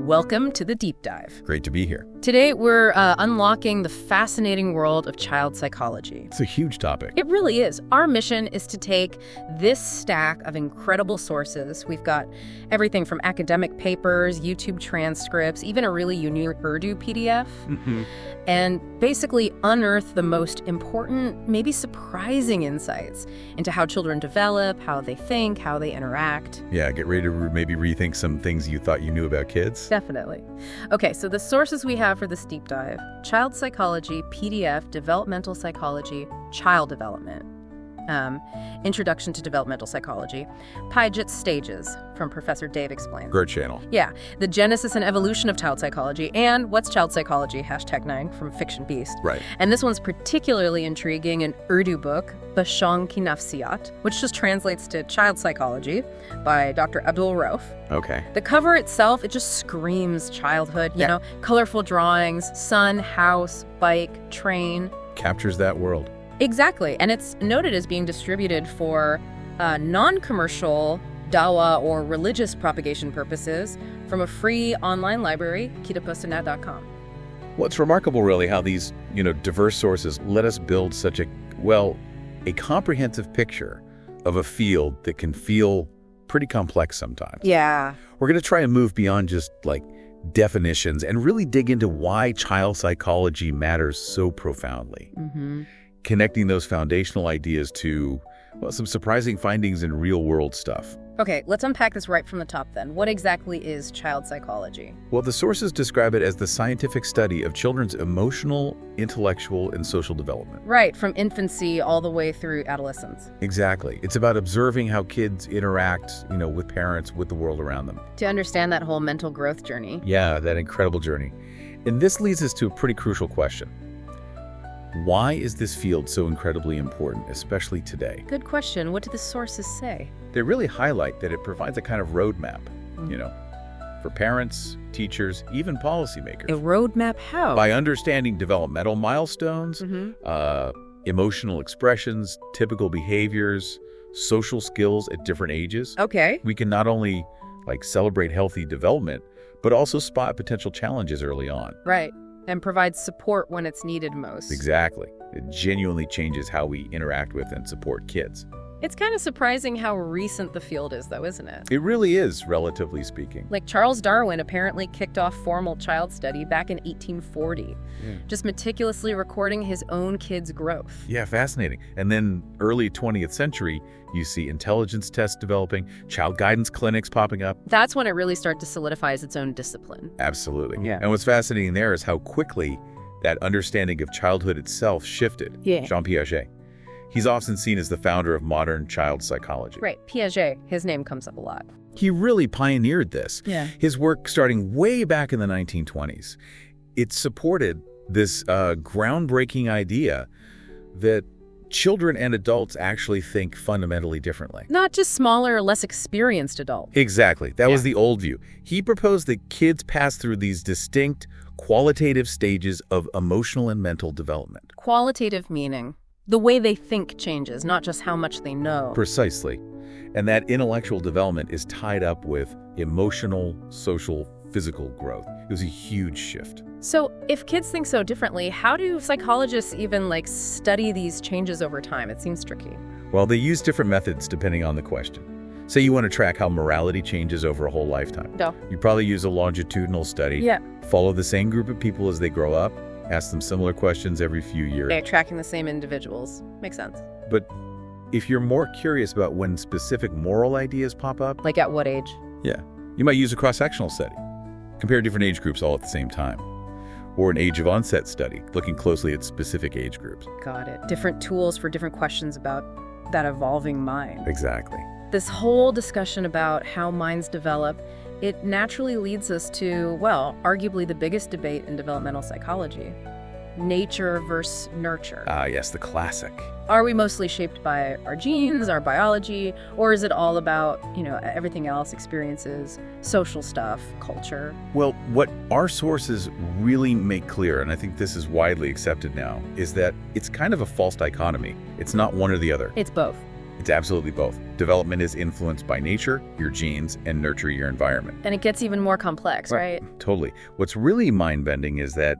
Welcome to the Deep Dive. Great to be here. Today, we're unlocking the fascinating world of child psychology. It's a huge topic. It really is. Our mission is to take this stack of incredible sources. We've got everything from academic papers, YouTube transcripts, even a really unique Urdu PDF, and basically unearth the most important, maybe surprising insights into how children develop, how they think, how they interact. Yeah, get ready to maybe rethink some things you thought you knew about kids. Definitely. Okay, so the sources we have for this deep dive: child psychology, PDF, developmental psychology, child development, Introduction to Developmental Psychology, Piaget's Stages from Professor Dave Explains. Great channel. Yeah, The Genesis and Evolution of Child Psychology, and What's Child Psychology, #9 from Fiction Beast. Right. And this one's particularly intriguing, an Urdu book, Bashang Ki Nafsiyat, which just translates to Child Psychology by Dr. Abdul Rauf. Okay. The cover itself, it just screams childhood, you know, colorful drawings, sun, house, bike, train. Captures that world. Exactly, and it's noted as being distributed for non-commercial dawah or religious propagation purposes from a free online library, kitapostanet.com. What's remarkable, really, how these, diverse sources let us build such a comprehensive picture of a field that can feel pretty complex sometimes. Yeah. We're going to try and move beyond just, definitions and really dig into why child psychology matters so profoundly. Connecting those foundational ideas to, some surprising findings in real-world stuff. Okay, let's unpack this right from the top then. What exactly is child psychology? Well, the sources describe it as the scientific study of children's emotional, intellectual, and social development. Right, from infancy all the way through adolescence. Exactly. It's about observing how kids interact, with parents, with the world around them. To understand that whole mental growth journey. Yeah, that incredible journey. And this leads us to a pretty crucial question. Why is this field so incredibly important, especially today? Good question. What do the sources say? They really highlight that it provides a kind of roadmap, for parents, teachers, even policymakers. A roadmap how? By understanding developmental milestones, emotional expressions, typical behaviors, social skills at different ages. Okay. We can not only celebrate healthy development, but also spot potential challenges early on. Right. And provide support when it's needed most. Exactly. It genuinely changes how we interact with and support kids. It's kind of surprising how recent the field is, though, isn't it? It really is, relatively speaking. Charles Darwin apparently kicked off formal child study back in 1840, just meticulously recording his own kids' growth. Yeah, fascinating. And then early 20th century, you see intelligence tests developing, child guidance clinics popping up. That's when it really started to solidify as its own discipline. Absolutely. Yeah. And what's fascinating there is how quickly that understanding of childhood itself shifted. Yeah. Jean Piaget. He's often seen as the founder of modern child psychology. Right, Piaget. His name comes up a lot. He really pioneered this. Yeah. His work starting way back in the 1920s. It supported this groundbreaking idea that children and adults actually think fundamentally differently. Not just smaller or less experienced adults. Exactly. That was the old view. He proposed that kids pass through these distinct qualitative stages of emotional and mental development. Qualitative meaning the way they think changes, not just how much they know. Precisely. And that intellectual development is tied up with emotional, social, physical growth. It was a huge shift. So if kids think so differently, how do psychologists even study these changes over time? It seems tricky. Well, they use different methods depending on the question. Say you want to track how morality changes over a whole lifetime. No. You probably use a longitudinal study. Yeah. Follow the same group of people as they grow up. Ask them similar questions every few years. They're tracking the same individuals. Makes sense. But if you're more curious about when specific moral ideas pop up... Like at what age? Yeah. You might use a cross-sectional study. Compare different age groups all at the same time. Or an age of onset study, looking closely at specific age groups. Got it. Different tools for different questions about that evolving mind. Exactly. This whole discussion about how minds develop, it naturally leads us to, arguably the biggest debate in developmental psychology. Nature versus nurture. Ah, yes, the classic. Are we mostly shaped by our genes, our biology, or is it all about, everything else, experiences, social stuff, culture? Well, what our sources really make clear, and I think this is widely accepted now, is that it's kind of a false dichotomy. It's not one or the other. It's both. It's absolutely both. Development is influenced by nature, your genes, and nurture your environment. And it gets even more complex, right? Totally. What's really mind-bending is that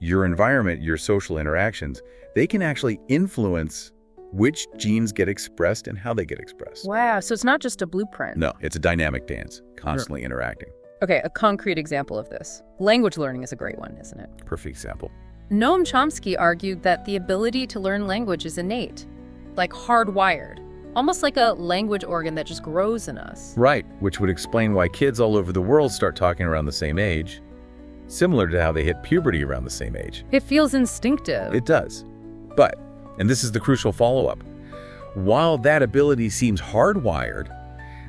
your environment, your social interactions, they can actually influence which genes get expressed and how they get expressed. Wow, so it's not just a blueprint. No, it's a dynamic dance, constantly interacting. Okay, a concrete example of this. Language learning is a great one, isn't it? Perfect example. Noam Chomsky argued that the ability to learn language is innate, like hardwired, almost like a language organ that just grows in us. Right, which would explain why kids all over the world start talking around the same age, similar to how they hit puberty around the same age. It feels instinctive. It does. But, and this is the crucial follow-up, while that ability seems hardwired,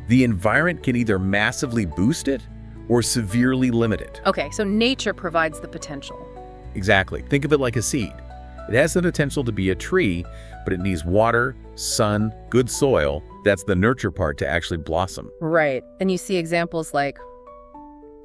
the environment can either massively boost it or severely limit it. Okay, so nature provides the potential. Exactly. Think of it like a seed. It has the potential to be a tree, but it needs water, sun, good soil. That's the nurture part to actually blossom. Right. And you see examples like,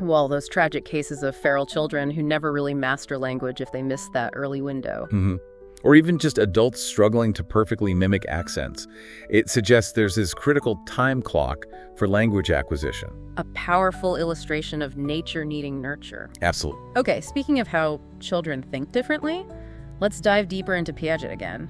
well, those tragic cases of feral children who never really master language if they miss that early window. Or even just adults struggling to perfectly mimic accents. It suggests there's this critical time clock for language acquisition. A powerful illustration of nature needing nurture. Absolutely. Okay, speaking of how children think differently, let's dive deeper into Piaget again.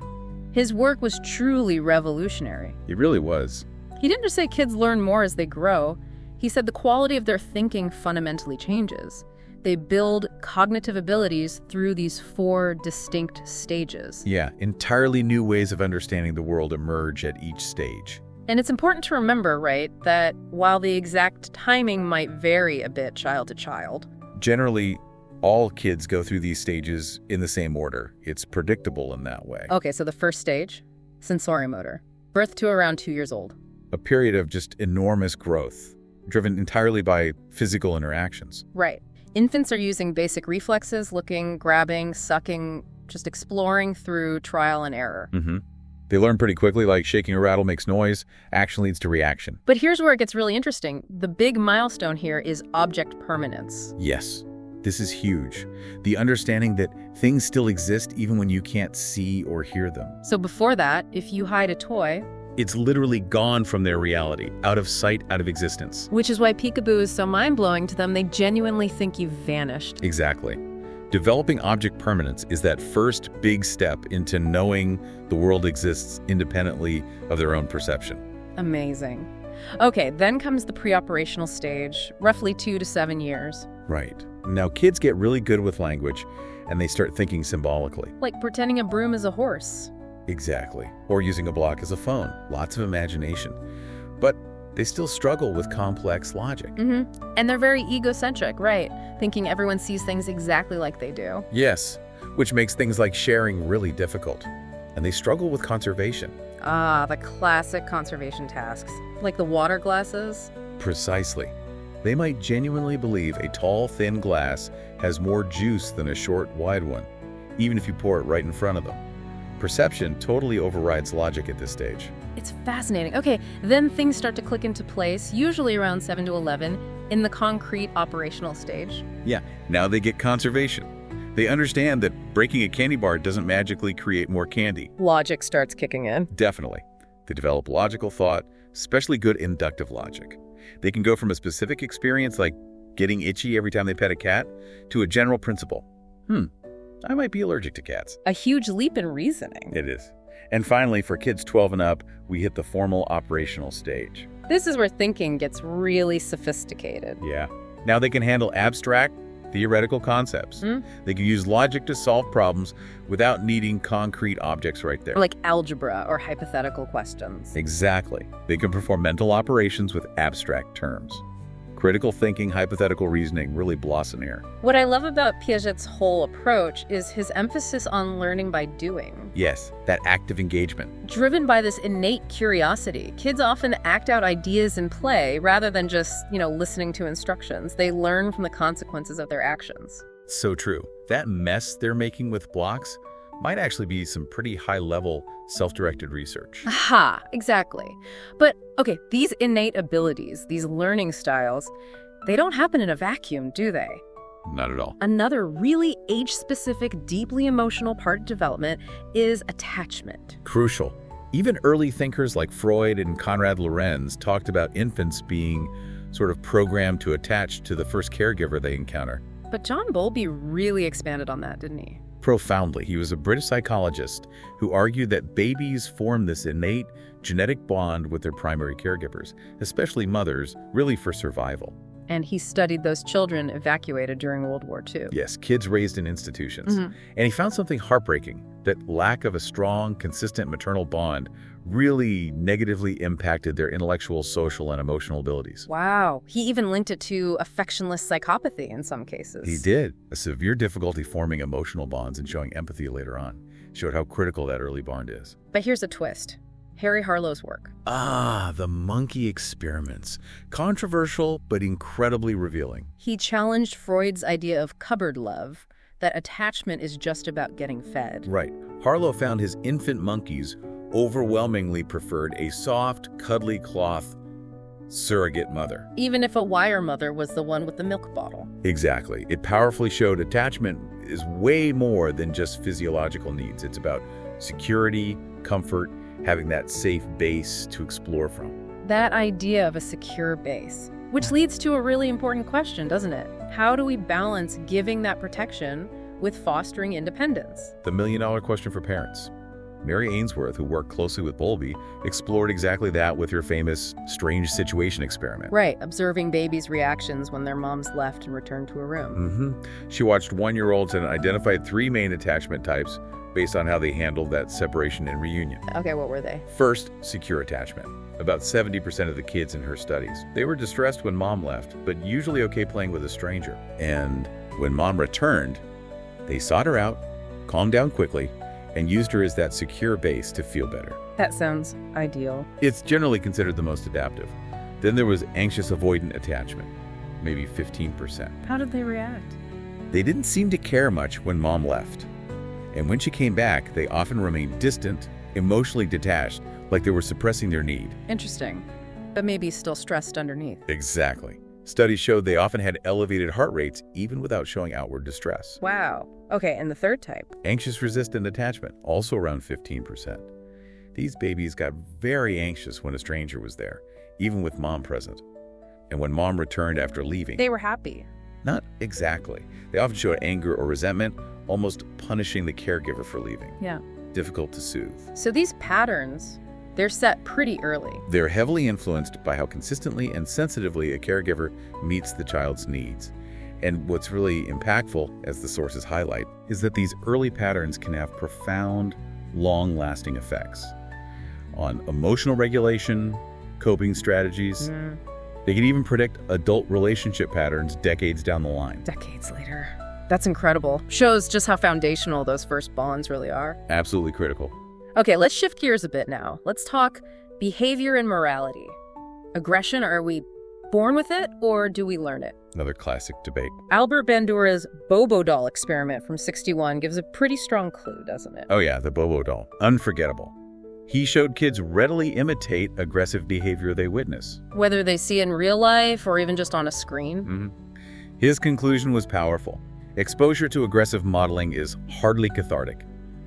His work was truly revolutionary. It really was. He didn't just say kids learn more as they grow. He said the quality of their thinking fundamentally changes. They build cognitive abilities through these 4 distinct stages. Yeah, entirely new ways of understanding the world emerge at each stage. And it's important to remember, right, that while the exact timing might vary a bit child to child, generally, all kids go through these stages in the same order. It's predictable in that way. Okay, so the first stage, sensorimotor, birth to around 2 years old. A period of just enormous growth, driven entirely by physical interactions. Right. Infants are using basic reflexes, looking, grabbing, sucking, just exploring through trial and error. They learn pretty quickly, like shaking a rattle makes noise, action leads to reaction. But here's where it gets really interesting. The big milestone here is object permanence. Yes, this is huge. The understanding that things still exist even when you can't see or hear them. So before that, if you hide a toy, it's literally gone from their reality, out of sight, out of existence. Which is why peekaboo is so mind-blowing to them. They genuinely think you've vanished. Exactly. Developing object permanence is that first big step into knowing the world exists independently of their own perception. Amazing. Okay, then comes the pre-operational stage, roughly 2 to 7 years. Right. Now, kids get really good with language, and they start thinking symbolically. Like pretending a broom is a horse. Exactly. Or using a block as a phone. Lots of imagination. But they still struggle with complex logic. And they're very egocentric, right? Thinking everyone sees things exactly like they do. Yes, which makes things like sharing really difficult. And they struggle with conservation. Ah, the classic conservation tasks. Like the water glasses. Precisely. They might genuinely believe a tall, thin glass has more juice than a short, wide one, even if you pour it right in front of them. Perception totally overrides logic at this stage. It's fascinating. Okay, then things start to click into place, usually around 7 to 11, in the concrete operational stage. Yeah, now they get conservation. They understand that breaking a candy bar doesn't magically create more candy. Logic starts kicking in. Definitely. They develop logical thought, especially good inductive logic. They can go from a specific experience like getting itchy every time they pet a cat to a general principle. I might be allergic to cats. A huge leap in reasoning. It is. And finally, for kids 12 and up, we hit the formal operational stage. This is where thinking gets really sophisticated. Yeah. Now they can handle abstract, theoretical concepts. They can use logic to solve problems without needing concrete objects right there. Like algebra or hypothetical questions. Exactly. They can perform mental operations with abstract terms. Critical thinking, hypothetical reasoning really blossom here. What I love about Piaget's whole approach is his emphasis on learning by doing. Yes, that active engagement. Driven by this innate curiosity, kids often act out ideas in play rather than just, listening to instructions. They learn from the consequences of their actions. So true. That mess they're making with blocks might actually be some pretty high-level self-directed research. Aha, exactly. But, okay, these innate abilities, these learning styles, they don't happen in a vacuum, do they? Not at all. Another really age-specific, deeply emotional part of development is attachment. Crucial. Even early thinkers like Freud and Konrad Lorenz talked about infants being sort of programmed to attach to the first caregiver they encounter. But John Bowlby really expanded on that, didn't he? Profoundly. He was a British psychologist who argued that babies form this innate genetic bond with their primary caregivers, especially mothers, really for survival. And he studied those children evacuated during World War II. Yes, kids raised in institutions. And he found something heartbreaking, that lack of a strong, consistent maternal bond really negatively impacted their intellectual, social, and emotional abilities. Wow. He even linked it to affectionless psychopathy in some cases. He did. A severe difficulty forming emotional bonds and showing empathy later on showed how critical that early bond is. But here's a twist. Harry Harlow's work. The monkey experiments. Controversial, but incredibly revealing. He challenged Freud's idea of cupboard love, that attachment is just about getting fed. Right. Harlow found his infant monkeys overwhelmingly preferred a soft, cuddly cloth surrogate mother. Even if a wire mother was the one with the milk bottle. Exactly. It powerfully showed attachment is way more than just physiological needs. It's about security, comfort, having that safe base to explore from. That idea of a secure base, which leads to a really important question, doesn't it? How do we balance giving that protection with fostering independence? The million-dollar question for parents. Mary Ainsworth, who worked closely with Bowlby, explored exactly that with her famous strange situation experiment. Right, observing babies' reactions when their moms left and returned to a room. She watched one-year-olds and identified 3 main attachment types based on how they handled that separation and reunion. Okay, what were they? First, secure attachment. About 70% of the kids in her studies. They were distressed when mom left, but usually okay playing with a stranger. And when mom returned, they sought her out, calmed down quickly, and used her as that secure base to feel better. That sounds ideal. It's generally considered the most adaptive. Then there was anxious avoidant attachment, maybe 15%. How did they react? They didn't seem to care much when mom left. And when she came back, they often remained distant, emotionally detached, like they were suppressing their need. Interesting. But maybe still stressed underneath. Exactly. Studies showed they often had elevated heart rates even without showing outward distress. Wow. Okay, and the third type? Anxious resistant attachment, also around 15%. These babies got very anxious when a stranger was there, even with mom present. And when mom returned after leaving, they were happy. Not exactly. They often showed anger or resentment, almost punishing the caregiver for leaving. Yeah. Difficult to soothe. So these patterns, they're set pretty early. They're heavily influenced by how consistently and sensitively a caregiver meets the child's needs. And what's really impactful, as the sources highlight, is that these early patterns can have profound, long-lasting effects on emotional regulation, coping strategies. They can even predict adult relationship patterns decades down the line. Decades later. That's incredible. Shows just how foundational those first bonds really are. Absolutely critical. Okay, let's shift gears a bit now. Let's talk behavior and morality. Aggression, are we born with it or do we learn it? Another classic debate. Albert Bandura's Bobo doll experiment from '61 gives a pretty strong clue, doesn't it? Oh yeah, the Bobo doll. Unforgettable. He showed kids readily imitate aggressive behavior they witness. Whether they see it in real life or even just on a screen. His conclusion was powerful. Exposure to aggressive modeling is hardly cathartic.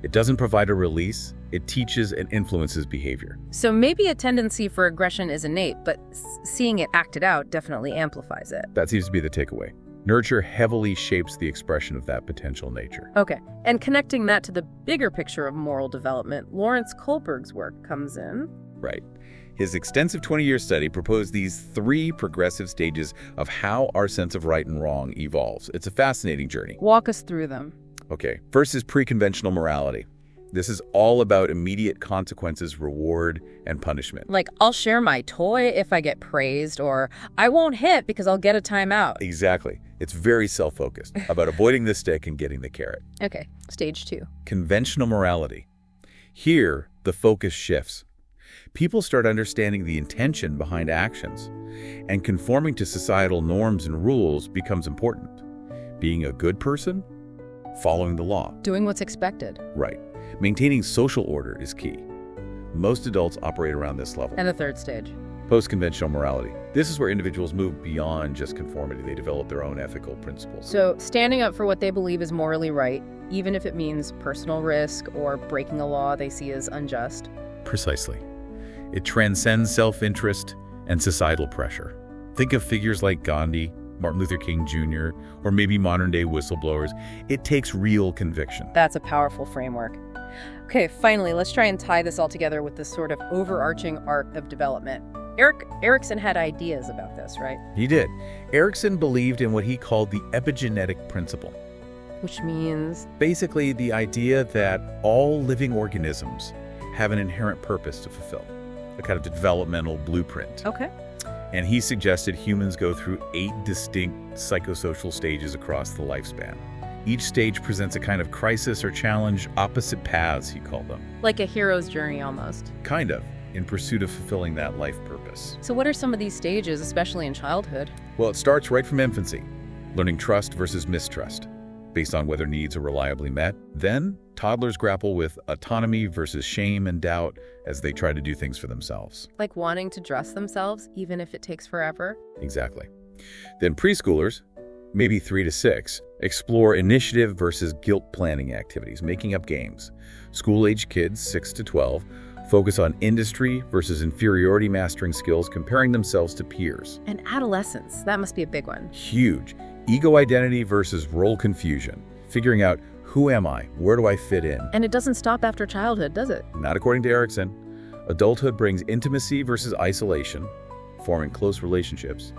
It doesn't provide a release, it teaches and influences behavior. So maybe a tendency for aggression is innate, but seeing it acted out definitely amplifies it. That seems to be the takeaway. Nurture heavily shapes the expression of that potential nature. Okay, and connecting that to the bigger picture of moral development, Lawrence Kohlberg's work comes in. Right. His extensive 20-year study proposed these 3 progressive stages of how our sense of right and wrong evolves. It's a fascinating journey. Walk us through them. Okay, first is pre-conventional morality. This is all about immediate consequences, reward, and punishment. Like, I'll share my toy if I get praised, or I won't hit because I'll get a timeout. Exactly. It's very self-focused, about avoiding the stick and getting the carrot. Okay, stage 2. Conventional morality. Here, the focus shifts. People start understanding the intention behind actions, and conforming to societal norms and rules becomes important. Being a good person, following the law. Doing what's expected. Right. Maintaining social order is key. Most adults operate around this level. And the third stage. Post-conventional morality. This is where individuals move beyond just conformity. They develop their own ethical principles. So standing up for what they believe is morally right, even if it means personal risk or breaking a law they see as unjust. Precisely. It transcends self-interest and societal pressure. Think of figures like Gandhi, Martin Luther King Jr., or maybe modern-day whistleblowers. It takes real conviction. That's a powerful framework. Okay, finally, let's try and tie this all together with this sort of overarching arc of development. Erikson had ideas about this, right? He did. Erikson believed in what he called the epigenetic principle. Which means? Basically, the idea that all living organisms have an inherent purpose to fulfill, a kind of developmental blueprint. Okay. And he suggested humans go through 8 distinct psychosocial stages across the lifespan. Each stage presents a kind of crisis or challenge, opposite paths, he called them. Like a hero's journey, almost. Kind of, in pursuit of fulfilling that life purpose. So what are some of these stages, especially in childhood? Well, it starts right from infancy, learning trust versus mistrust, based on whether needs are reliably met. Then, toddlers grapple with autonomy versus shame and doubt as they try to do things for themselves. Like wanting to dress themselves, even if it takes forever? Exactly. Then preschoolers, maybe 3 to 6, explore initiative versus guilt planning activities, making up games. School-age kids, 6 to 12, focus on industry versus inferiority mastering skills, comparing themselves to peers. And adolescence, that must be a big one. Huge. Ego identity versus role confusion, figuring out who am I, where do I fit in? And it doesn't stop after childhood, does it? Not according to Erikson. Adulthood brings intimacy versus isolation, forming close relationships.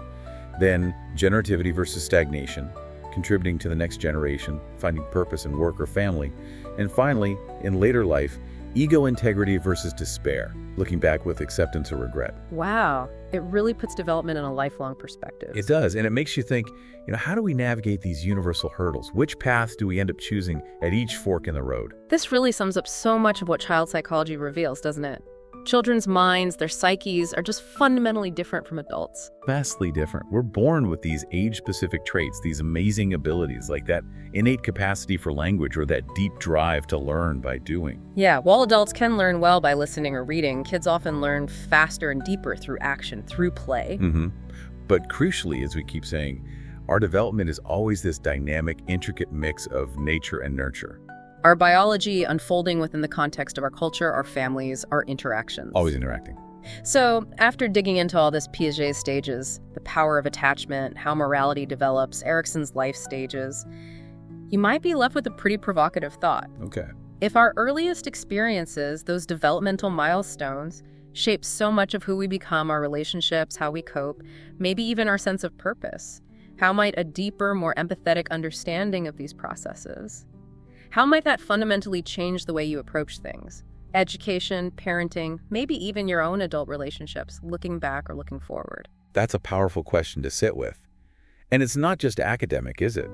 Then generativity versus stagnation, contributing to the next generation, finding purpose in work or family. And finally, in later life, ego integrity versus despair, looking back with acceptance or regret. Wow. It really puts development in a lifelong perspective. It does, and it makes you think, how do we navigate these universal hurdles? Which paths do we end up choosing at each fork in the road? This really sums up so much of what child psychology reveals, doesn't it? Children's minds, their psyches, are just fundamentally different from adults. Vastly different. We're born with these age-specific traits, these amazing abilities, like that innate capacity for language or that deep drive to learn by doing. Yeah, while adults can learn well by listening or reading, kids often learn faster and deeper through action, through play. But crucially, as we keep saying, our development is always this dynamic, intricate mix of nature and nurture. Our biology unfolding within the context of our culture, our families, our interactions. Always interacting. So, after digging into all this Piaget's stages, the power of attachment, how morality develops, Erikson's life stages, you might be left with a pretty provocative thought. Okay. If our earliest experiences, those developmental milestones, shape so much of who we become, our relationships, how we cope, maybe even our sense of purpose, how might a deeper, more empathetic understanding of these processes, how might that fundamentally change the way you approach things? Education, parenting, maybe even your own adult relationships, looking back or looking forward. That's a powerful question to sit with. And it's not just academic, is it?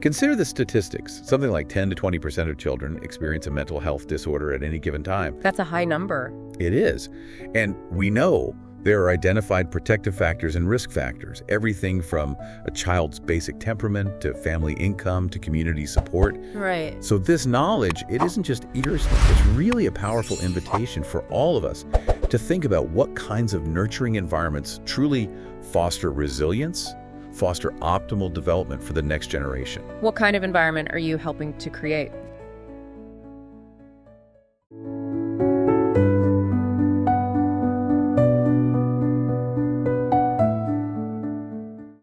Consider the statistics. Something like 10 to 20% of children experience a mental health disorder at any given time. That's a high number. It is. And we know there are identified protective factors and risk factors, everything from a child's basic temperament to family income to community support. Right. So this knowledge, it isn't just earsnip, it's really a powerful invitation for all of us to think about what kinds of nurturing environments truly foster resilience, foster optimal development for the next generation. What kind of environment are you helping to create?